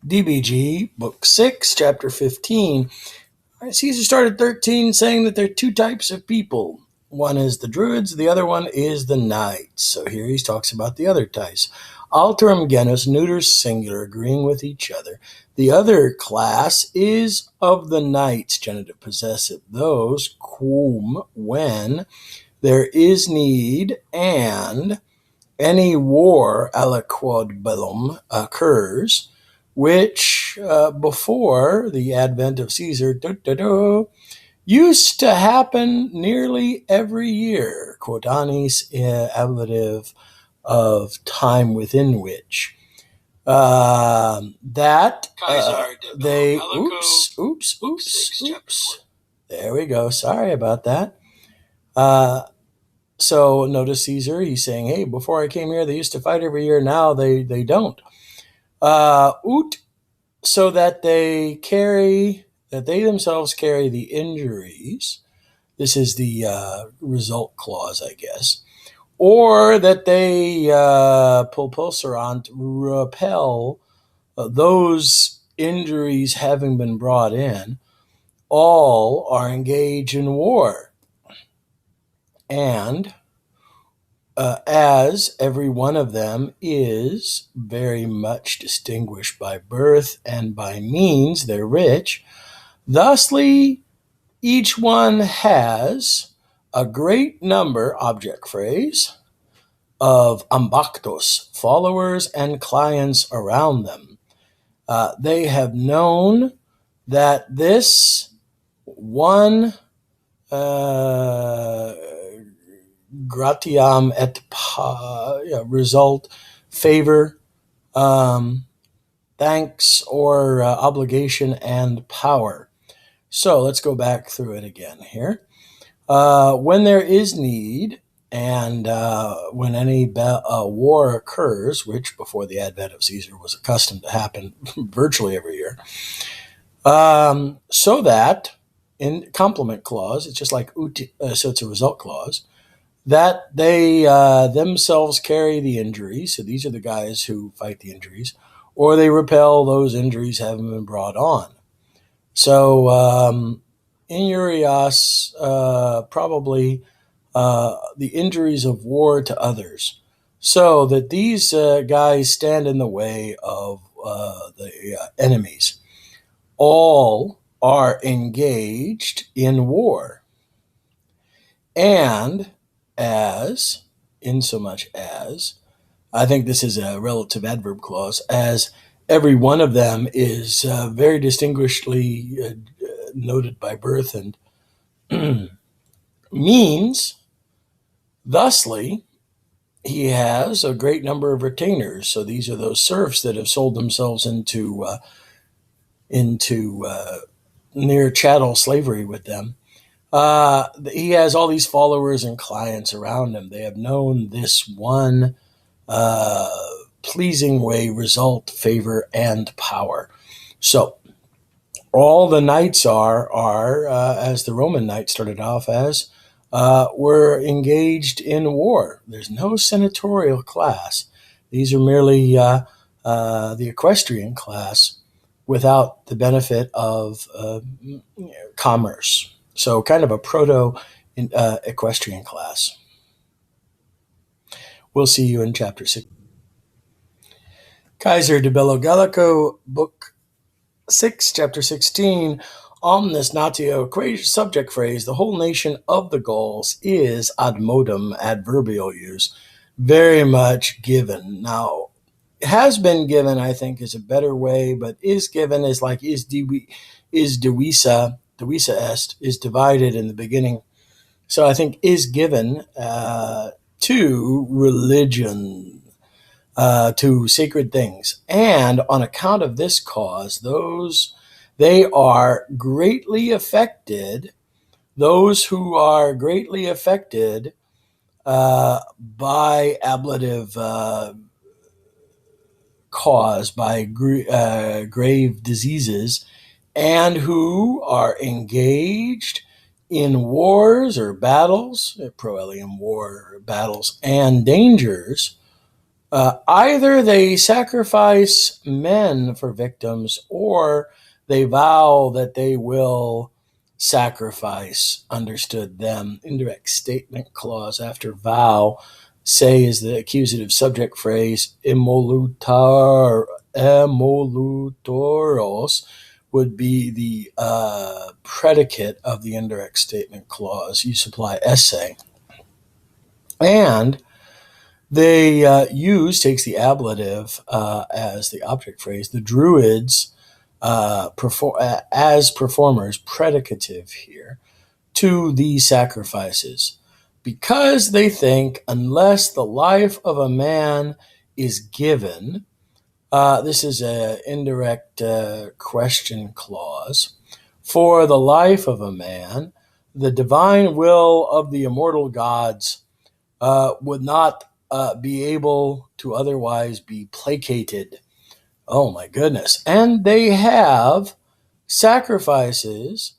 DBG, Book 6, Chapter 15. Caesar started 13 saying that there are two types of people. One is the Druids, the other one is the Knights. So here he talks about the other types. Alterum genus, neuter singular, agreeing with each other. The other class is of the Knights, genitive possessive. Those, quum, when there is need and any war, aliquod bellum, occurs, which before the advent of Caesar used to happen nearly every year, quotanis ablative of time within which. They, oops. There we go. Sorry about that. So notice Caesar, he's saying, hey, before I came here, they used to fight every year. Now they don't. So that they themselves carry the injuries. This is the result clause, I guess. Or that they pulserant repel those injuries having been brought in. All are engaged in war. And as every one of them is very much distinguished by birth and by means, they're rich, thusly each one has a great number, object phrase, of ambactos, followers and clients around them. They have known that this one gratiam et result, favor, thanks, or obligation and power. So let's go back through it again here. When there is need and when any war occurs, which before the advent of Caesar was accustomed to happen virtually every year, so that in complement clause, it's just like so it's a result clause, that they themselves carry the injuries. So these are the guys who fight the injuries, or they repel those injuries having been brought on. So injurias, probably the injuries of war to others, so that these guys stand in the way of the enemies. All are engaged in war. And as, insomuch as, I think this is a relative adverb clause, as every one of them is very distinguishedly noted by birth and means, thusly, he has a great number of retainers. So these are those serfs that have sold themselves into near chattel slavery with them. He has all these followers and clients around him. They have known this one pleasing way, result, favor, and power. So all the knights are as the Roman knights started off as, were engaged in war. There's no senatorial class. These are merely the equestrian class without the benefit of commerce. So kind of a proto-equestrian class. We'll see you in Chapter 6. Kaiser de Bello Gallico, Book 6, Chapter 16. Omnis natio, subject phrase, the whole nation of the Gauls is ad modum, adverbial use, very much given. Now, has been given, I think, is a better way, but is given is like is divisa est, is divided in the beginning. So I think is given to religion, to sacred things. And on account of this cause, they are greatly affected, those who are greatly affected by ablative cause, by grave diseases, and who are engaged in wars or battles, proelium war battles, and dangers Either they sacrifice men for victims, or they vow that they will sacrifice, understood them. Indirect statement clause after vow, say is the accusative subject phrase, emolutoros would be the predicate of the indirect statement clause. You supply essay. And they takes the ablative as the object phrase. The Druids as performers, predicative here, to these sacrifices, because they think unless the life of a man is given, this is an indirect question clause, for the life of a man, the divine will of the immortal gods would not be able to otherwise be placated. Oh my goodness. And they have sacrifices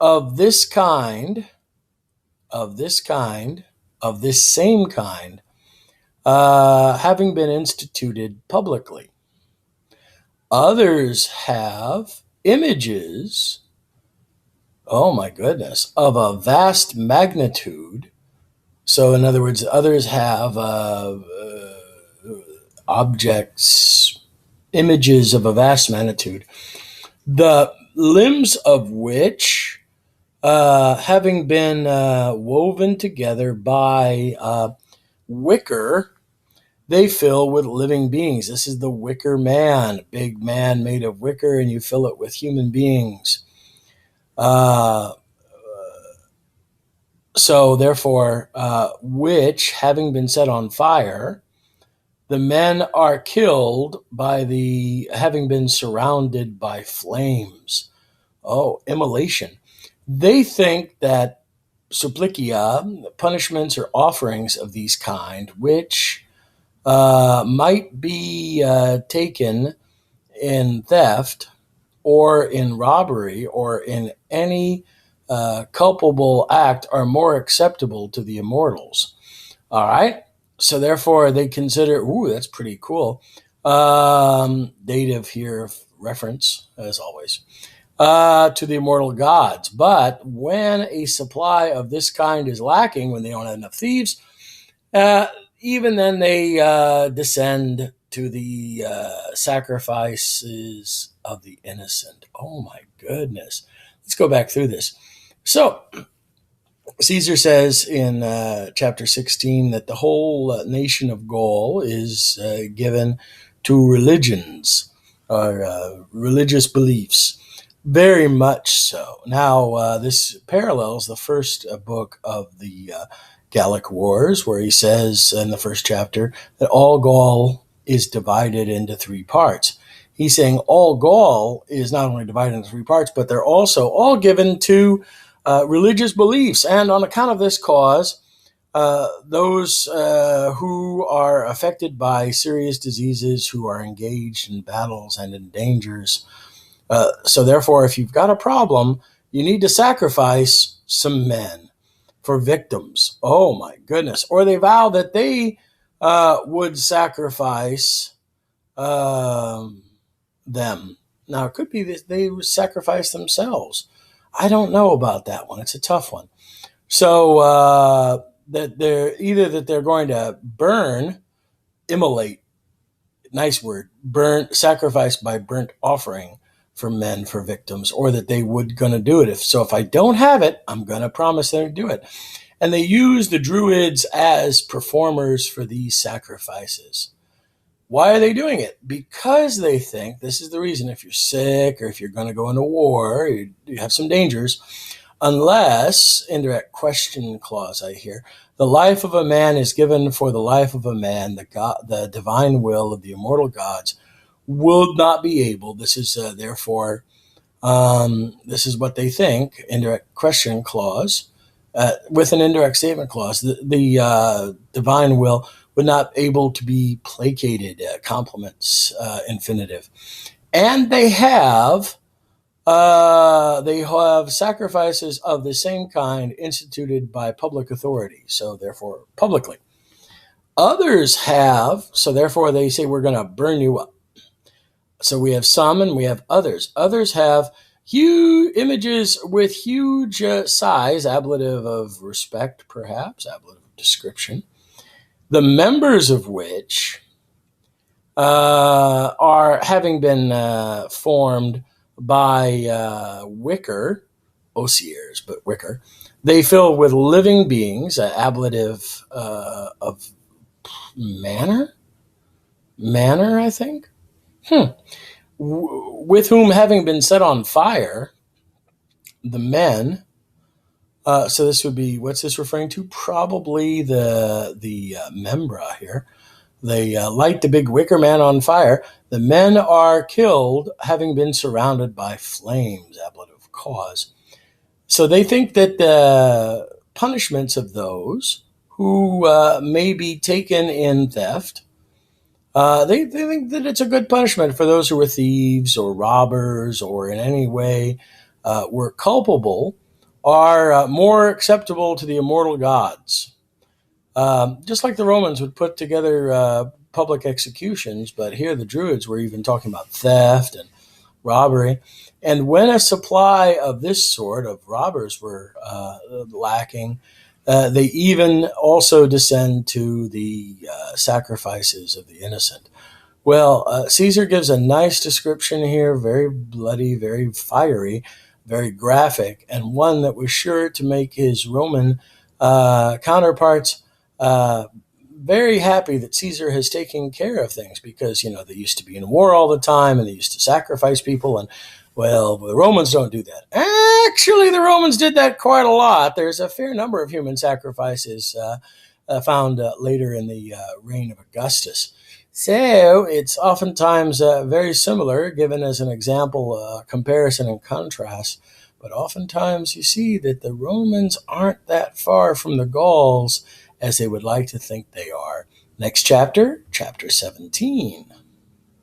of this kind, of this same kind, having been instituted publicly. Others have images, oh my goodness, of a vast magnitude. So, in other words, others have objects, images of a vast magnitude, the limbs of which, having been woven together by wicker, they fill with living beings. This is the wicker man, big man made of wicker, and you fill it with human beings. So therefore, which, having been set on fire, the men are killed by having been surrounded by flames. Oh, immolation. They think that supplicia, punishments or offerings of these kind, which might be taken in theft or in robbery or in any culpable act, are more acceptable to the immortals. All right? So therefore, they consider, ooh, that's pretty cool. Dative here, reference, as always, to the immortal gods. But when a supply of this kind is lacking, when they don't have enough thieves, even then they descend to the sacrifices of the innocent. Oh my goodness. Let's go back through this. So, Caesar says in chapter 16 that the whole nation of Gaul is given to religions or religious beliefs. Very much so. Now, this parallels the first book of the Gallic Wars, where he says in the first chapter that all Gaul is divided into three parts. He's saying all Gaul is not only divided into three parts, but they're also all given to religious beliefs. And on account of this cause, those who are affected by serious diseases, who are engaged in battles and in dangers. So therefore, if you've got a problem, you need to sacrifice some men for victims. Oh my goodness. Or they vow that they would sacrifice them. Now, it could be that they would sacrifice themselves. I don't know about that one. It's a tough one. So that they're going to burn, immolate, nice word, burn, sacrifice by burnt offering for men, for victims, or that they would going to do it. If I don't have it, I'm going to promise them to do it. And they use the Druids as performers for these sacrifices. Why are they doing it? Because they think, this is the reason, if you're sick or if you're going to go into war, you have some dangers, unless, indirect question clause I hear, the life of a man is given for the life of a man, the divine will of the immortal gods will not be able. This is therefore, this is what they think, indirect question clause, with an indirect statement clause, the divine will would not able to be placated, complements, infinitive. And they have sacrifices of the same kind instituted by public authority, so therefore publicly. Others have, so therefore they say, we're going to burn you up. So we have some and we have others. Others have huge images with huge size, ablative of respect, perhaps, ablative of description, the members of which are having been formed by wicker, osiers, but wicker. They fill with living beings, ablative of manner, I think. With whom, having been set on fire, the men. So this would be, what's this referring to? Probably the membra here. They light the big wicker man on fire. The men are killed, having been surrounded by flames, ablative cause. So they think that the punishments of those who may be taken in theft, they think that it's a good punishment for those who were thieves or robbers or in any way were culpable, are more acceptable to the immortal gods. Just like the Romans would put together public executions, but here the Druids were even talking about theft and robbery. And when a supply of this sort of robbers were lacking, they even also descend to the sacrifices of the innocent. Well, Caesar gives a nice description here, very bloody, very fiery, very graphic, and one that was sure to make his Roman counterparts very happy that Caesar has taken care of things, because, they used to be in war all the time and they used to sacrifice people, and well, the Romans don't do that. Actually, the Romans did that quite a lot. There's a fair number of human sacrifices found later in the reign of Augustus. So it's oftentimes very similar, given as an example, comparison and contrast. But oftentimes you see that the Romans aren't that far from the Gauls as they would like to think they are. Next chapter, chapter 17.